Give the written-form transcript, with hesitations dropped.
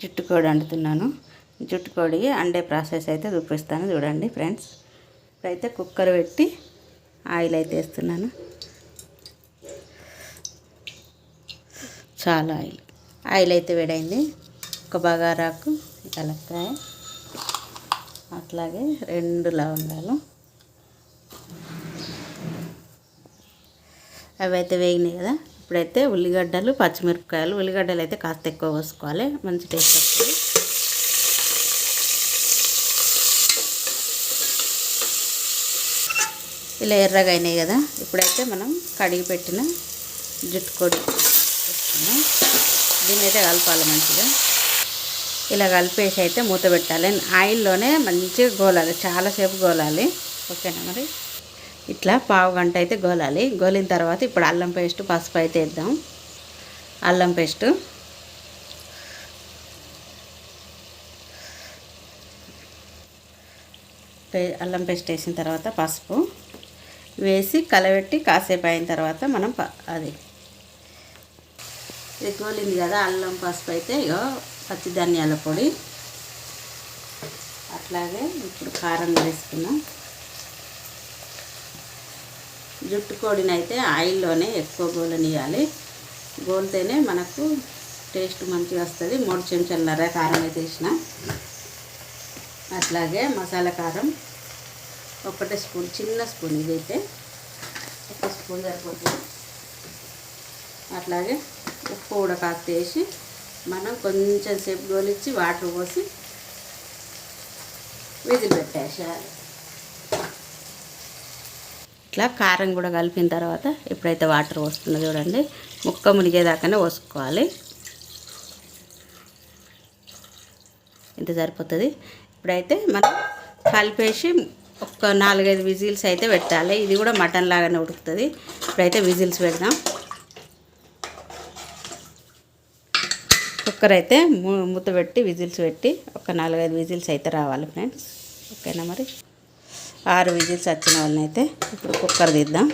జుట్టుకోడి వండుతున్నాను. జుట్టుకోడి అండే ప్రాసెస్ అయితే చూపిస్తాను చూడండి ఫ్రెండ్స్. ఇప్పుడైతే కుక్కర్ పెట్టి ఆయిల్ అయితే వేస్తున్నాను. చాలా ఆయిల్ అయితే వేడైంది. ఒక బగారాకు, కలక్కాయ, అట్లాగే 2 లవంగాలు అవి అయితే వేగినాయి కదా. ఇప్పుడైతే ఉల్లిగడ్డలు, పచ్చిమిరపకాయలు, ఉల్లిగడ్డలు అయితే కాస్త ఎక్కువ పోసుకోవాలి, మంచి టేస్ట్ వస్తుంది. ఇలా ఎర్రగా అయినాయి కదా. ఇప్పుడైతే మనం కడిగి పెట్టిన జుట్టుకోడి వేసుకున్నాం. దీన్ని అయితే కలపాలి మంచిగా. ఇలా కలిపేసి అయితే మూత పెట్టాలి. ఆయిల్లోనే మంచిగా గోలాలి, చాలాసేపు గోలాలి. ఓకేనా మరి. ఇట్లా పావు గంట అయితే గోలాలి. గోలిన తర్వాత ఇప్పుడు అల్లం పేస్ట్, పసుపు అయితే వేద్దాం. అల్లం పేస్టు, అల్లం పేస్ట్ వేసిన తర్వాత పసుపు వేసి కలబెట్టి కాసేపు అయిన తర్వాత మనం ఇది గోలింది కదా అల్లం పసుపు అయితే ఇగో పచ్చి ధనియాల పొడి, అట్లాగే ఇప్పుడు కారం వేసుకున్నాం. జుట్టుకోడిని అయితే ఆయిల్లోనే ఎక్కువ గోలనియాలి. గోలితేనే మనకు టేస్ట్ మంచిగా వస్తుంది. 3 చెంచాలన్నర కారం అయితే వేసిన. అట్లాగే మసాలా కారం 1 స్పూన్, చిన్న స్పూన్ ఇదైతే 1 స్పూన్ సరిపోతుంది. అట్లాగే ఉప్పు కూడా కాస్త వేసి మనం కొంచెం సేపు గోలిచ్చి వాటర్ పోసి విజిల్ పెట్టేసేయాలి. ఇట్లా కారం కూడా కలిపిన తర్వాత ఇప్పుడైతే వాటర్ పోస్తున్నా చూడండి. ముక్క మునిగేదాకానే పోసుకోవాలి. ఇంత సరిపోతుంది. ఇప్పుడైతే మనం కలిపేసి ఒక 4-5 విజిల్స్ అయితే పెట్టాలి. ఇది కూడా మటన్ లాగానే ఉడుకుతుంది. ఇప్పుడైతే విజిల్స్ పెడదాం. కుక్కర్ అయితే మూత పెట్టి విజిల్స్ పెట్టి ఒక 4-5 విజిల్స్ అయితే రావాలి ఫ్రెండ్స్. ఓకేనా మరి. 6 విజిల్స్ వచ్చిన వాళ్ళని అయితే ఇప్పుడు కుక్కర్ తీద్దాం.